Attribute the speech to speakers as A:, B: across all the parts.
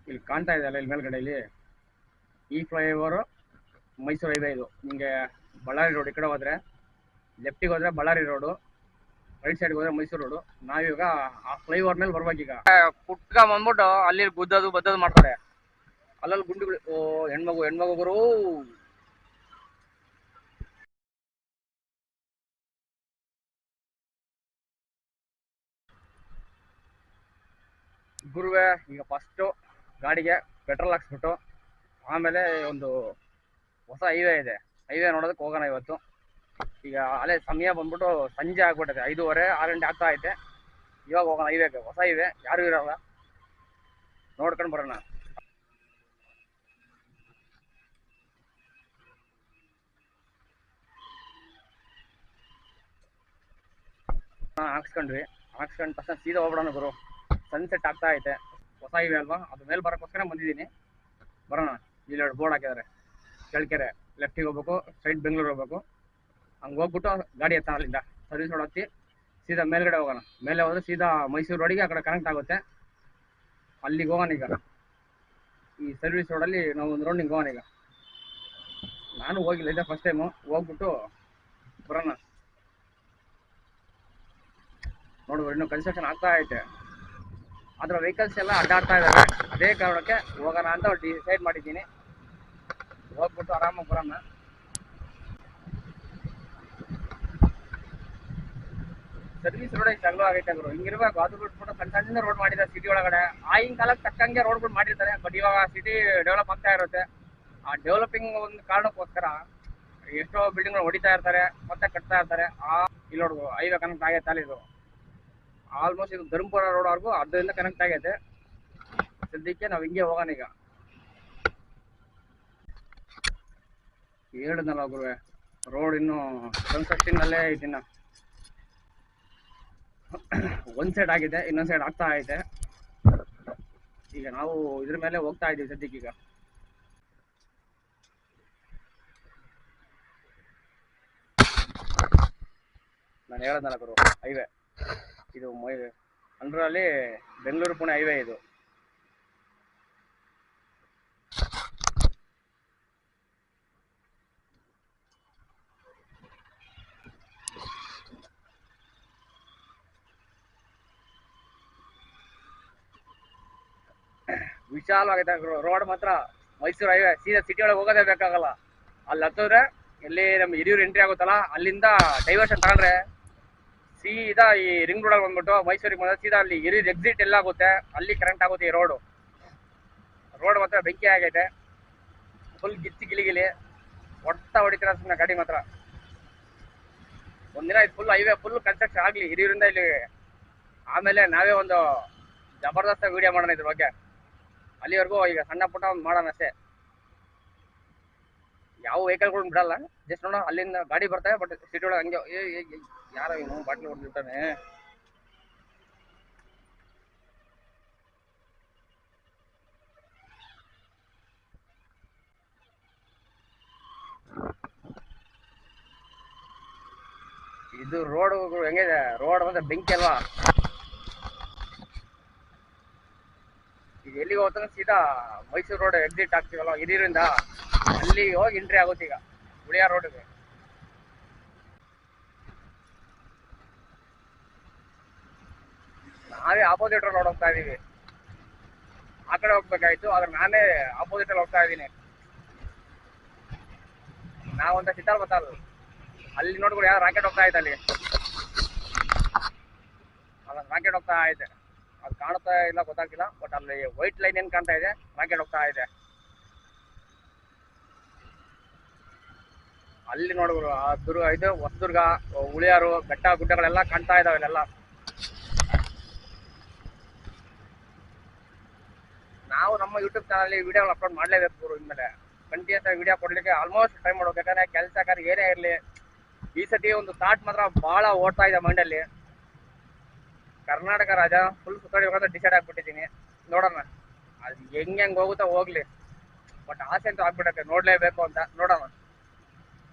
A: ಇಲ್ಲಿ ಕಾಣ್ತಾ ಇದೆ ಅಲ್ಲ, ಇಲ್ಲಿ ಮೇಲ್ಗಡೆಯಲ್ಲಿ ಈ ಫ್ಲೈಓವರ್ ಮೈಸೂರು ಹೈವೇ. ಇದು ನಿಮಗೆ ಬಳ್ಳಾರಿ ರೋಡ್ ಈ ಕಡೆ ಹೋದ್ರೆ, ಲೆಫ್ಟಿಗೆ ಹೋದ್ರೆ ಬಳ್ಳಾರಿ ರೋಡು, ರೈಟ್ ಸೈಡ್ಗೆ ಹೋದ್ರೆ ಮೈಸೂರು ರೋಡು. ನಾವೀಗ ಆ ಫ್ಲೈಓವರ್ ಮೇಲೆ ಬರ್ಬೇಕೀಗ. ಪುಟ್ಕ ಬಂದ್ಬಿಟ್ಟು ಅಲ್ಲಿ ಗುದ್ದದು ಬದ್ದದು ಮಾಡ್ತಾರೆ. ಅಲ್ಲಲ್ಲಿ ಗುಂಡಿಗಳು. ಓ ಹೆಣ್ಮಗು ಗುರು. ಗುರುವೆ ಈಗ ಫಸ್ಟು ಗಾಡಿಗೆ ಪೆಟ್ರೋಲ್ ಹಾಕ್ಸ್ಬಿಟ್ಟು ಆಮೇಲೆ ಒಂದು ಹೊಸ ಹೈವೇ ಇದೆ, ಹೈವೇ ನೋಡೋದಕ್ಕೆ ಹೋಗೋಣ ಇವತ್ತು. ಈಗ ಅಲ್ಲೇ ಸಮಯ ಬಂದ್ಬಿಟ್ಟು ಸಂಜೆ ಆಗ್ಬಿಟ್ಟಿದೆ, 5:30 6 ಗಂಟೆ ಆಗ್ತಾ ಐತೆ. ಇವಾಗ ಹೋಗೋಣ ಹೈವೇಗೆ, ಹೊಸ ಹೈವೇ, ಯಾರು ಇರಲ್ಲ, ನೋಡ್ಕೊಂಡು ಬರೋಣ. ಹಾಕ್ಸ್ಕೊಂಡ್ವಿ, ಹಾಕ್ಸ್ಕೊಂಡ್ ತಕ್ಷಣ ಸೀದಾ ಹೋಗ್ಬಿಡೋಣ ಗುರು. ಸನ್ಸೆಟ್ ಆಗ್ತಾ ಐತೆ, ಹೊಸ ಹೈವೇ ಅಲ್ವಾ, ಅದ್ರ ಮೇಲೆ ಬರೋಕ್ಕೋಸ್ಕರ ಬಂದಿದ್ದೀನಿ. ಬರೋಣ. ಇಲ್ಲಿ ಬೋರ್ಡ್ ಹಾಕಿದ್ದಾರೆ, ಚಳ್ಳಕೆರೆ ಲೆಫ್ಟಿಗೆ ಹೋಗ್ಬೇಕು, ಸ್ಟ್ರೈಟ್ ಬೆಂಗಳೂರು ಹೋಗ್ಬೇಕು. ಹಂಗೆ ಹೋಗ್ಬಿಟ್ಟು ಗಾಡಿ ಎತ್ತ ಅಲ್ಲಿಂದ ಸರ್ವಿಸ್ ರೋಡ್ ಹತ್ತಿ ಸೀದಾ ಮೇಲ್ಗಡೆ ಹೋಗೋಣ. ಮೇಲೆ ಹೋದ್ರೆ ಸೀದಾ ಮೈಸೂರು ರೋಡಿಗೆ ಆ ಕಡೆ ಕನೆಕ್ಟ್ ಆಗುತ್ತೆ, ಅಲ್ಲಿಗೆ ಹೋಗೋಣ. ಈಗ ಈ ಸರ್ವಿಸ್ ರೋಡಲ್ಲಿ ನಾವು ಒಂದು ರೌಂಡಿಂಗ್ ಹೋಗೋಣ. ಈಗ ನಾನು ಹೋಗಿಲ್ಲ, ಇದೆ ಫಸ್ಟ್ ಟೈಮು, ಹೋಗ್ಬಿಟ್ಟು ಬರೋಣ. ನೋಡುವ, ಇನ್ನೂ ಕನ್ಸ್ಟ್ರಕ್ಷನ್ ಆಗ್ತಾ ಐತೆ, ಅದರ ವೆಹಿಕಲ್ಸ್ ಎಲ್ಲ ಅಡ್ಡಾಡ್ತಾ ಇದ್ದಾರೆ. ಅದೇ ಕಾರಣಕ್ಕೆ ಹೋಗೋಣ ಅಂತ ಡಿಸೈಡ್ ಮಾಡಿದ್ದೀನಿ. ಹೋಗ್ಬಿಟ್ಟು ಆರಾಮಾಗಿ ಬರೋಣ. ಸರ್ವಿಸ್ ರೋಡ್ ಚಾಲು ಆಗೈತೆ ಗುರು. ಹಿಂಗಿರ್ಬೇಕು, ಅದು ಬಿಟ್ಬಿಟ್ಟು ಸಣ್ಣ ಸಣ್ಣ ರೋಡ್ ಮಾಡಿದ್ದಾರೆ ಸಿಟಿ ಒಳಗಡೆ. ಆಗಿನ ಕಾಲಕ್ಕೆ ತಕ್ಕಂಗೆ ರೋಡ್ಗಳು ಮಾಡಿರ್ತಾರೆ. ಬಟ್ ಇವಾಗ ಸಿಟಿ ಡೆವಲಪ್ ಆಗ್ತಾ ಇರುತ್ತೆ. ಆ ಡೆವಲಪಿಂಗ್ ಒಂದು ಕಾರಣಕ್ಕೋಸ್ಕರ ಎಷ್ಟೋ ಬಿಲ್ಡಿಂಗ್ಗಳು ಹೊಡಿತಾ ಇರ್ತಾರೆ, ಮತ್ತೆ ಕಟ್ತಾ ಇರ್ತಾರೆ. ಇಲ್ಲಿ ನೋಡು, ಹೈವೇ ಕನೆಕ್ಟ್ ಆಗೈತೆ ಅಲ್ಲಿ. ಇದು ಆಲ್ಮೋಸ್ಟ್ ಇದು ಧರ್ಮಪುರ ರೋಡ್ವರೆಗೂ ಅದರಿಂದ ಕನೆಕ್ಟ್ ಆಗೈತೆ. ಸದ್ಯಕ್ಕೆ ನಾವು ಹಿಂಗೆ ಹೋಗೋಣ. ಈಗ ಹೇಳಿದ್ನಲ್ಲ ಗುರುವೆ, ರೋಡ್ ಇನ್ನು ಕನ್ಸ್ಟ್ರಕ್ಷನ್ ಅಲ್ಲೇ ಐತಿ. ಇನ್ನ ಒಂದ್ ಸೈಡ್ ಆಗಿದೆ, ಇನ್ನೊಂದ್ ಸೈಡ್ ಆಗ್ತಾ ಐತೆ. ಈಗ ನಾವು ಇದ್ರ ಮೇಲೆ ಹೋಗ್ತಾ ಇದೀವಿ ಸದ್ಯಕ್ಕೆ. ಈಗ ನಾನು ಹೇಳದ್ನಲ್ಲ ಗುರು, ಹೈವೇ ಇದು ಅಂದ್ರಲ್ಲಿ ಬೆಂಗಳೂರು ಪುಣೆ ಹೈವೇ ಇದು. ವಿಶಾಲವಾಗಿದೆ ರೋಡ್ ಮಾತ್ರ. ಮೈಸೂರು ಹೈವೇ ಸೀದಾ ಸಿಟಿ ಒಳಗೆ ಹೋಗೋದೇ ಬೇಕಾಗಲ್ಲ. ಅಲ್ಲಿ ಹತ್ತಿದ್ರೆ ಎಲ್ಲಿ ನಮ್ಮ ಹಿರಿಯೂರು ಎಂಟ್ರಿ ಆಗುತ್ತಲ್ಲ, ಅಲ್ಲಿಂದ ಡೈವರ್ಷನ್ ತಗೊಂಡ್ರೆ ಸೀದಾ ಈ ರಿಂಗ್ ರೋಡ್ ಬಂದ್ಬಿಟ್ಟು ಮೈಸೂರಿಗೆ ಬಂದ್ರೆ ಸೀದಾ ಅಲ್ಲಿ ಹಿರಿಯೂರು ಎಕ್ಸಿಟ್ ಎಲ್ಲ ಆಗುತ್ತೆ, ಅಲ್ಲಿ ಕರೆಂಟ್ ಆಗುತ್ತೆ. ಈ ರೋಡ್ ಮಾತ್ರ ಬೆಂಕಿ ಆಗೈತೆ, ಫುಲ್ ಗಿಚ್ಚಿ ಗಿಲಿಗಿಲಿ ಹೊಡಿತೀರ ಸುಮ್ಮನೆ ಗಾಡಿ ಮಾತ್ರ. ಒಂದಿನ ಇದು ಫುಲ್ ಹೈವೇ ಫುಲ್ ಕನ್ಸ್ಟ್ರಕ್ಷನ್ ಆಗ್ಲಿ ಹಿರಿಯೂರಿಂದ ಇಲ್ಲಿ, ಆಮೇಲೆ ನಾವೇ ಒಂದು ಜಬರ್ದಸ್ತ್ ವಿಡಿಯೋ ಮಾಡೋಣ ಇದ್ರ ಬಗ್ಗೆ. ಅಲ್ಲಿವರೆಗೂ ಈಗ ಸಣ್ಣ ಪುಟ್ಟ ಒಂದು ಮಾಡೋಣ ಅಷ್ಟೇ. ಯಾವ ವೆಹಿಕಲ್ಗಳು ಬಿಡಲ್ಲ, ಜಸ್ಟ್ ನೋಡೋ ಅಲ್ಲಿಂದ ಗಾಡಿ ಬರ್ತಾರೆ. ಬಟ್ ಸಿಟಿ ಒಳಗೆ ಹಂಗೆ ಯಾರೋ ಇವನು ಬಾಟ್ಲಿ ಹೊಡೆದಿರ್ತಾನೆ. ಇದು ರೋಡ್ ಹೆಂಗಿದೆ, ರೋಡ್ ಮತ್ತೆ ಬೆಂಕಿ ಅಲ್ವಾ. ಈಗ ಎಲ್ಲಿಗೆ ಹೋಗ್ತಾನೆ ಸೀದಾ ಮೈಸೂರು ರೋಡ್ ಎಕ್ಸಿಟ್ ಆಗ್ತೀವಲ್ಲ ಹಿರಿಯೂರಿಂದ, ಅಲ್ಲಿ ಹೋಗಿ ಎಂಟ್ರಿ ಆಗುತ್ತೆ ಈಗ ಉಳಿಯಾ ರೋಡ್ಗೆ. ನಾವೇ ಆಪೋಸಿಟ್ ರೋಡ್ ಹೋಗ್ತಾ ಇದೀವಿ, ಆ ಕಡೆ ಹೋಗ್ಬೇಕಾಯ್ತು, ಆದ್ರೆ ನಾನೇ ಆಪೋಸಿಟ್ ಅಲ್ಲಿ ಹೋಗ್ತಾ ಇದ್ದೀನಿ. ನಾವಂತ ಸಿದ್ದಾರ್ ಬತ್ತಲ್ಲ, ಅಲ್ಲಿ ನೋಡ್ಬಿಟ್ಟು ಯಾರು ರಾಕೆಟ್ ಹೋಗ್ತಾ ಐತೆ, ಅಲ್ಲಿ ರಾಕೆಟ್ ಹೋಗ್ತಾ ಐತೆ. ಅದು ಕಾಣ್ತಾ ಇಲ್ಲ ಗೊತ್ತಾಗ್ತಿಲ್ಲ, ಬಟ್ ಅಲ್ಲಿ ವೈಟ್ ಲೈನ್ ಏನ್ ಕಾಣ್ತಾ ಇದೆ, ರಾಕೆಟ್ ಹೋಗ್ತಾ ಇದೆ. ಅಲ್ಲಿ ನೋಡ್ಬಿಡು ಆ ದುರ್ಗ, ಇದು ಹೊಸದುರ್ಗ, ಉಳಿಯಾರು, ಬೆಟ್ಟ ಗುಡ್ಡಗಳೆಲ್ಲ ಕಾಣ್ತಾ ಇದಾವೆ ಇಲ್ಲೆಲ್ಲ. ನಾವು ನಮ್ಮ ಯೂಟ್ಯೂಬ್ ಚಾನಲ್ ವಿಡಿಯೋ ಅಪ್ಲೋಡ್ ಮಾಡ್ಲೇಬೇಕು ಗುರು. ಇನ್ಮೇಲೆ ಕಂಟಿನ್ಯೂಸ್ ಆಗಿ ವಿಡಿಯೋ ಕೊಡ್ಲಿಕ್ಕೆ ಆಲ್ಮೋಸ್ಟ್ ಟ್ರೈ ಮಾಡ್ಬೇಕು. ಯಾಕಂದ್ರೆ ಕೆಲಸ ಏನೇ ಇರಲಿ, ಈ ಸತಿ ಒಂದು ಥಾಟ್ ಮಾತ್ರ ಬಹಳ ಓಡ್ತಾ ಇದೆ ಮೈಂಡಲ್ಲಿ. ಕರ್ನಾಟಕ ರಾಜ ಫುಲ್ ಸುತ್ತಾಡಿಬೇಕಂತ ಡಿಸೈಡ್ ಆಗ್ಬಿಟ್ಟಿದ್ದೀನಿ. ನೋಡೋಣ ಅದು ಹೆಂಗೆ ಹೋಗುತ್ತಾ ಹೋಗ್ಲಿ, ಬಟ್ ಆಸೆ ಅಂತೂ ಆಗ್ಬಿಟ್ಟೈತೆ, ನೋಡ್ಲೇಬೇಕು ಅಂತ. ನೋಡೋಣ.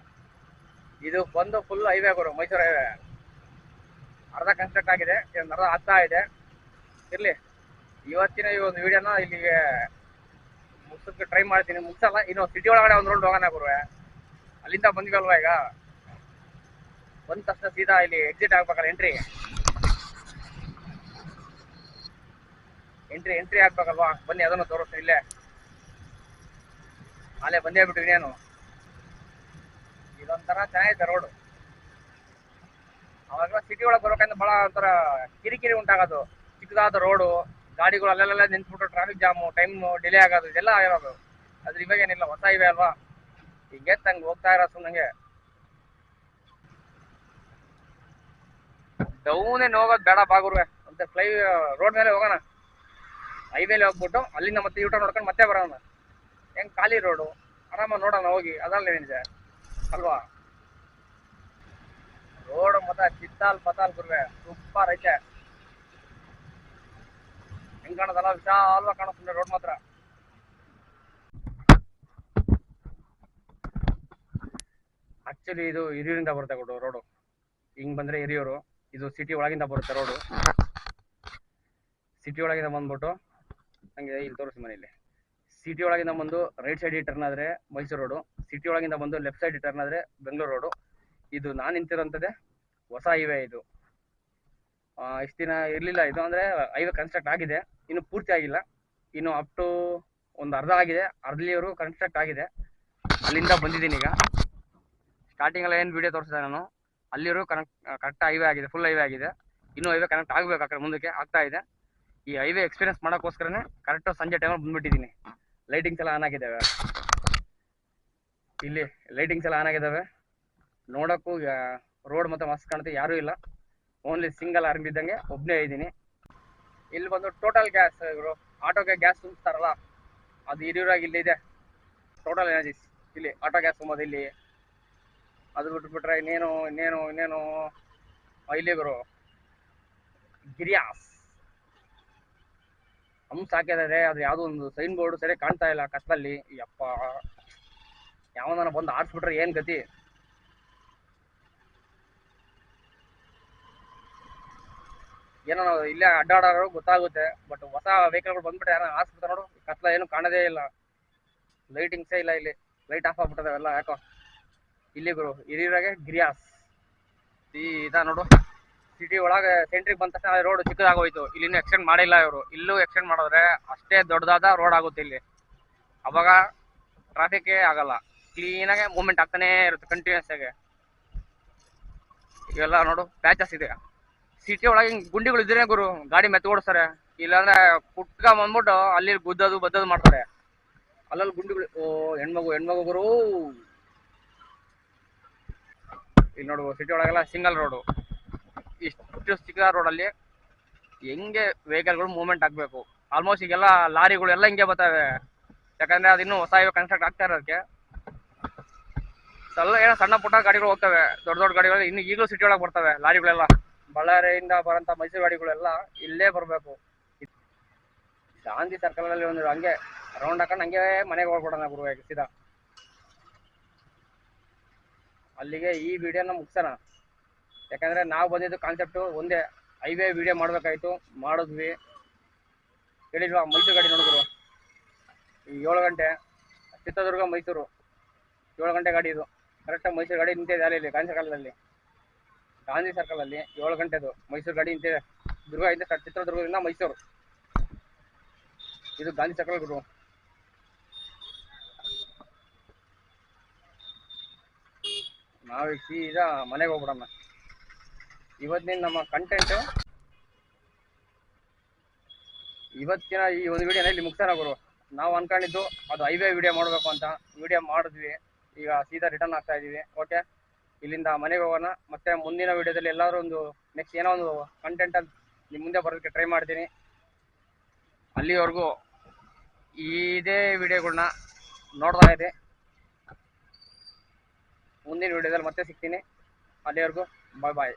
A: ಇದು ಬಂದು ಫುಲ್ ಹೈವೇ ಗುರು, ಮೈಸೂರು ಹೈವೇ. ಅರ್ಧ ಕನ್ಸ್ಟ್ರಕ್ಟ್ ಆಗಿದೆ, ಅರ್ಧ ಆಗ್ತಾ ಇದೆ. ಇರ್ಲಿ, ಇವತ್ತಿನ ಈ ಒಂದು ವಿಡಿಯೋನ ಇಲ್ಲಿಗೆ ಮುಗ್ಸೋದಕ್ಕೆ ಟ್ರೈ ಮಾಡ್ತೀನಿ. ಮುಗ್ಸಲ್ಲ, ಇನ್ನು ಸಿಟಿ ಒಳಗಡೆ ಒಂದು ರೌಂಡ್ ಹೋಗೋಣ ಗುರುವೆ. ಅಲ್ಲಿಂದ ಬಂದ್ವಲ್ವಾ, ಈಗ ಬಂದ ತಕ್ಷಣ ಸೀದಾ ಇಲ್ಲಿ ಎಕ್ಸಿಟ್ ಆಗ್ಬೇಕಲ್ಲ, ಎಂಟ್ರಿ ಆಗ್ಬೇಕಲ್ವಾ. ಬನ್ನಿ ಅದನ್ನು ತೋರಿಸ್ತೀನಿ. ಇಲ್ಲೇ ಅಲ್ಲೇ ಬಂದೇ ಬಿಟ್ಟು ಇನ್ನೇನು. ಇದೊಂಥರ ಚೆನ್ನಾಗಿದೆ ರೋಡು. ಅವಾಗ ಸಿಟಿ ಒಳಗೆ ಬರ್ಬೇಕಂದ್ರೆ ಬಹಳ ಒಂಥರ ಕಿರಿಕಿರಿ ಉಂಟಾಗೋದು. ಚಿಕ್ಕದಾದ ರೋಡು, ಗಾಡಿಗಳು ಅಲ್ಲೆಲ್ಲ ನಿಂತ್ಬಿಟ್ಟು ಟ್ರಾಫಿಕ್ ಜಾಮು, ಟೈಮ್ ಡಿಲೇ ಆಗೋದು, ಇದೆಲ್ಲ ಆಗಿರೋದು. ಅದ್ರ ಇವಾಗೇನಿಲ್ಲ, ಹೊಸ ಇವೆ ಅಲ್ವಾ, ಹಿಂಗೆ ತಂಗೆ ಹೋಗ್ತಾ ಇರೋ ಸುಮ್ಮನೆ. ಡೌನೇನು ಹೋಗೋದು ಬೇಡ ಬಾಗುರ್ವೆ, ಅಂತ ರೋಡ್ ಮೇಲೆ ಹೋಗೋಣ. ಹೈವೇಲಿ ಹೋಗ್ಬಿಟ್ಟು ಅಲ್ಲಿಂದ ಮತ್ತೆ ಯೂಟರ್ನ್ ನೋಡ್ಕೊಂಡು ಮತ್ತೆ ಬರೋಣ. ಹೆಂಗ್ ಖಾಲಿ ರೋಡು, ಆರಾಮಾಗಿ ನೋಡೋಣ ಹೋಗಿ, ಅದಲ್ಲೇನಿದೆ ಅಲ್ವಾ. ರೋಡ್ ಮತ್ತೆ ಚಿತ್ತಾಲ್ ಪತಾಲ್ ಗುರ್ವೆ, ಸೂಪರ್ ಐತೆ. ಹೆಂಗ್ ಕಾಣದಲ್ಲ, ವಿಶಾಲವಾಗಿ ಕಾಣಿಸ್ತಾರೆ ರೋಡ್ ಮಾತ್ರ. ಆಕ್ಚುಲಿ ಇದು ಹಿರಿಯೂರಿಂದ ಬರುತ್ತೆ ಕೊಡು ರೋಡು. ಹಿಂಗ್ ಬಂದ್ರೆ ಹಿರಿಯೂರು, ಇದು ಸಿಟಿ ಒಳಗಿಂದ ಬರುತ್ತೆ ರೋಡು. ಸಿಟಿ ಒಳಗಿಂದ ಬಂದ್ಬಿಟ್ಟು ಹಂಗೆ ಇಲ್ಲಿ ತೋರಿಸಿ ಮನೆಯಲ್ಲಿ. ಸಿಟಿ ಒಳಗಿಂದ ಬಂದು ರೈಟ್ ಸೈಡ್ ಟರ್ನ್ ಆದ್ರೆ ಮೈಸೂರು ರೋಡು, ಸಿಟಿ ಒಳಗಿಂದ ಬಂದು ಲೆಫ್ಟ್ ಸೈಡ್ ಟರ್ನ್ ಆದ್ರೆ ಬೆಂಗಳೂರು ರೋಡು. ಇದು ನಾನು ನಿಂತಿರೋಂಥದ್ದೇ ಹೊಸ ಹೈವೇ. ಇದು ಇಷ್ಟು ದಿನ ಇರಲಿಲ್ಲ ಇದು, ಅಂದರೆ ಹೈವೇ ಕನ್ಸ್ಟ್ರಕ್ಟ್ ಆಗಿದೆ, ಇನ್ನು ಪೂರ್ತಿ ಆಗಿಲ್ಲ. ಇನ್ನು ಅಪ್ ಟು ಒಂದು ಅರ್ಧ ಆಗಿದೆ, ಅರ್ಧಲಿಯವರು ಕನ್ಸ್ಟ್ರಕ್ಟ್ ಆಗಿದೆ. ಅಲ್ಲಿಂದ ಬಂದಿದ್ದೀನಿ ಈಗ. ಸ್ಟಾರ್ಟಿಂಗಲ್ಲಿ ಏನು ವಿಡಿಯೋ ತೋರಿಸಿದೆ ನಾನು, ಅಲ್ಲಿಯವರು ಕರೆಕ್ಟ್ ಹೈವೇ ಆಗಿದೆ, ಫುಲ್ ಹೈವೇ ಆಗಿದೆ. ಇನ್ನೂ ಹೈವೇ ಕನೆಕ್ಟ್ ಆಗಬೇಕು, ಆ ಕಡೆ ಮುಂದಕ್ಕೆ ಆಗ್ತಾ ಇದೆ. ಈ ಹೈವೇ ಎಕ್ಸ್ಪೀರಿಯನ್ಸ್ ಮಾಡೋಕ್ಕೋಸ್ಕರನೇ ಕರೆಕ್ಟ್ ಸಂಜೆ ಟೈಮಲ್ಲಿ ಬಂದ್ಬಿಟ್ಟಿದ್ದೀನಿ. ಲೈಟಿಂಗ್ಸ್ ಎಲ್ಲ ಆನ್ ಆಗಿದ್ದಾವೆ, ಇಲ್ಲಿ ಲೈಟಿಂಗ್ಸ್ ಎಲ್ಲ ಆನ್ ಆಗಿದ್ದಾವೆ. ನೋಡೋಕ್ಕೂ ರೋಡ್ ಮತ್ತೆ ಮಸ್ತ್ ಕಾಣುತ್ತೆ, ಯಾರೂ ಇಲ್ಲ, ಓನ್ಲಿ ಸಿಂಗಲ್ ಆರ್ಮಿ ಇದ್ದಂಗೆ ಒಬ್ಬನೇ ಇದ್ದೀನಿ. ಇಲ್ಲಿ ಬಂದು ಟೋಟಲ್ ಗ್ಯಾಸ್, ಇವರು ಆಟೋಗೆ ಗ್ಯಾಸ್ ತುಂಬಿಸ್ತಾರಲ್ಲ, ಅದು ಹಿರಿಯೂರಾಗಿ ಇಲ್ಲಿದೆ. ಟೋಟಲ್ ಎನರ್ಜೀಸ್ ಇಲ್ಲಿ ಆಟೋ ಗ್ಯಾಸ್ ತುಂಬೋದು ಇಲ್ಲಿ. ಅದು ಬಿಟ್ಬಿಟ್ರೆ ಇನ್ನೇನು ಇಲ್ಲಿ ಗುರು ಗಿರಿಯಾಸ್ ಹಂಸ ಹಾಕಿದ್ದಾರೆ. ಅದು ಯಾವುದೋ ಒಂದು ಸೈನ್ ಬೋರ್ಡ್ ಸರಿ ಕಾಣ್ತಾ ಇಲ್ಲ ಕತ್ಲಲ್ಲಿ. ಯಪ್ಪ, ಯಾವನ ಬಂದು ಆರಿಸ್ಬಿಟ್ರೆ ಏನು ಗತಿ. ಏನೋ ನಾವು ಇಲ್ಲೇ ಅಡ್ಡಾಡೋರು ಗೊತ್ತಾಗುತ್ತೆ, ಬಟ್ ಹೊಸ ವೆಹಿಕಲ್ಗಳು ಬಂದ್ಬಿಟ್ಟು ಯಾರೋ ಆರಿಸ್ಬಿಡ್ತಾರೆ ನೋಡು. ಕತ್ಲ ಏನು ಕಾಣೋದೇ ಇಲ್ಲ, ಲೈಟಿಂಗ್ಸೇ ಇಲ್ಲ, ಇಲ್ಲಿ ಲೈಟ್ ಆಫ್ ಆಗ್ಬಿಟ್ಟದವೆಲ್ಲ ಯಾಕೋ. ಇಲ್ಲಿ ಗುರು ಹಿರಿಯೂರಾಗೆ ಗಿರಿಯಾಸ್ ಸೀದಾ ನೋಡು. ಸಿಟಿ ಒಳಗೆ ಸೆಂಟ್ರಿಗೆ ಬಂದ ತಕ್ಷಣ ರೋಡ್ ಚಿಕ್ಕದಾಗೋಯ್ತು. ಇಲ್ಲಿ ಇನ್ನೂ ಎಕ್ಸ್ಟೆಂಡ್ ಮಾಡಿಲ್ಲ ಇವರು. ಇಲ್ಲೂ ಎಕ್ಸ್ಟೆಂಡ್ ಮಾಡಿದ್ರೆ ಅಷ್ಟೇ ದೊಡ್ಡದಾದ ರೋಡ್ ಆಗುತ್ತೆ ಇಲ್ಲಿ. ಅವಾಗ ಟ್ರಾಫಿಕ್ಕೇ ಆಗಲ್ಲ, ಕ್ಲೀನಾಗೆ ಮೂವ್ಮೆಂಟ್ ಆಗ್ತಾನೇ ಇರುತ್ತೆ ಕಂಟಿನ್ಯೂಸ್ ಆಗಿ. ಇವೆಲ್ಲ ನೋಡು ಪ್ಯಾಚಸ್ ಇದೆ. ಸಿಟಿ ಒಳಗೆ ಹಿಂಗೆ ಗುಂಡಿಗಳು ಇದ್ರೆ ಗುರು ಗಾಡಿ ಮೆತ್ತ ಓಡಿಸ್ತಾರೆ. ಇಲ್ಲಾಂದ್ರೆ ಕುಟ್ಕ ಬಂದ್ಬಿಟ್ಟು ಅಲ್ಲಿ ಬದ್ದದು ಮಾಡ್ತಾರೆ. ಅಲ್ಲಲ್ಲಿ ಗುಂಡಿಗಳು. ಓ ಹೆಣ್ಮಗು ಗುರು. ಇಲ್ಲಿ ನೋಡು ಸಿಟಿ ಒಳಗೆಲ್ಲ ಸಿಂಗಲ್ ರೋಡು, ಇಷ್ಟು ಚಿಕ್ಕ ರೋಡಲ್ಲಿ ಹೆಂಗೆ ವೆಹಿಕಲ್ಗಳು ಮೂವ್ಮೆಂಟ್ ಆಗಬೇಕು. ಆಲ್ಮೋಸ್ಟ್ ಈಗೆಲ್ಲ ಲಾರಿಗಳೆಲ್ಲ ಹಿಂಗೆ ಬರ್ತವೆ, ಯಾಕಂದರೆ ಅದಿನ್ನೂ ಹೊಸ ಹೈವೇ ಕನ್ಸ್ಟ್ರಕ್ಟ್ ಆಗ್ತಾ ಇರೋದಕ್ಕೆ. ಏನೋ ಸಣ್ಣ ಪುಟ್ಟ ಗಾಡಿಗಳು ಹೋಗ್ತವೆ, ದೊಡ್ಡ ಗಾಡಿಗಳು ಇನ್ನು ಈಗಲೂ ಸಿಟಿ ಒಳಗೆ ಬರ್ತವೆ. ಲಾರಿಗಳೆಲ್ಲ ಬಳ್ಳಾರಿಯಿಂದ ಬರೋಂಥ ಮೈಸೂರು ಗಾಡಿಗಳೆಲ್ಲ ಇಲ್ಲೇ ಬರಬೇಕು. ಗಾಂಧಿ ಸರ್ಕಲಲ್ಲಿ ಒಂದು ಹಂಗೆ ರೌಂಡ್ ಹಾಕೊಂಡು ಹಂಗೆ ಮನೆಗೆ ಹೋಗ್ಬಿಡೋಣ ಗುರುವಾಗಿ ಸೀದಾ. ಅಲ್ಲಿಗೆ ಈ ವಿಡಿಯೋನ ಮುಗಿಸೋಣ. ಯಾಕಂದರೆ ನಾವು ಬಂದಿದ್ದು ಕಾನ್ಸೆಪ್ಟು ಒಂದೇ, ಹೈವೇ ವಿಡಿಯೋ ಮಾಡಬೇಕಾಯ್ತು, ಮಾಡಿದ್ವಿ. ಹೇಳಿಲ್ವಾ ಮೈಸೂರು ಗಾಡಿ ನೋಡಿದ್ರು, 7 ಗಂಟೆ ಚಿತ್ರದುರ್ಗ ಮೈಸೂರು 7 ಗಂಟೆ ಗಾಡಿ ಇದು. ಕರೆಕ್ಟಾಗಿ ಮೈಸೂರು ಗಾಡಿ ನಿಂತಿದೆ ಅಲ್ಲಿ ಗಾಂಧಿ ಸರ್ಕಲಲ್ಲಿ 7 ಗಂಟೆದು ಮೈಸೂರು ಗಾಡಿ ನಿಂತಿದೆ. ಚಿತ್ರದುರ್ಗದಿಂದ ಮೈಸೂರು, ಇದು ಗಾಂಧಿ ಸರ್ಕಲ್ ಗುರು. ನಾವೀಗ ಸೀದಾ ಮನೆಗೆ ಹೋಗ್ಬಿಡೋಣ. ಇವತ್ತಿನ ನಮ್ಮ ಕಂಟೆಂಟು, ಇವತ್ತಿನ ಈ ಒಂದು ವಿಡಿಯೋನ ಇಲ್ಲಿ ಮುಗಿಸೋಣ ಗುರು. ನಾವು ಅನ್ಕೊಂಡಿದ್ದು ಅದು ಹೈವೇ ವಿಡಿಯೋ ಮಾಡಬೇಕು ಅಂತ, ವಿಡಿಯೋ ಮಾಡಿದ್ವಿ. ಈಗ ಸೀದಾ ರಿಟರ್ನ್ ಆಗ್ತಾ ಇದ್ದೀವಿ. ಓಕೆ, ಇಲ್ಲಿಂದ ಮನೆಗೆ ಹೋಗೋಣ. ಮತ್ತೆ ಮುಂದಿನ ವಿಡಿಯೋದಲ್ಲಿ ಎಲ್ಲಾದ್ರೂ ಒಂದು ನೆಕ್ಸ್ಟ್ ಏನೋ ಒಂದು ಕಂಟೆಂಟ್ ಅಂತ ನಿಮ್ಮ ಮುಂದೆ ಬರೋದಕ್ಕೆ ಟ್ರೈ ಮಾಡ್ತೀನಿ. ಅಲ್ಲಿವರೆಗೂ ಇದೇ ವಿಡಿಯೋಗಳನ್ನ ನೋಡ್ತಾ ಇದೆ. ಮುಂದಿನ ವಿಡಿಯೋದಲ್ಲಿ ಮತ್ತೆ ಸಿಗ್ತೀನಿ. ಅಲ್ಲಿವರೆಗೂ ಬಾಯ್ ಬಾಯ್.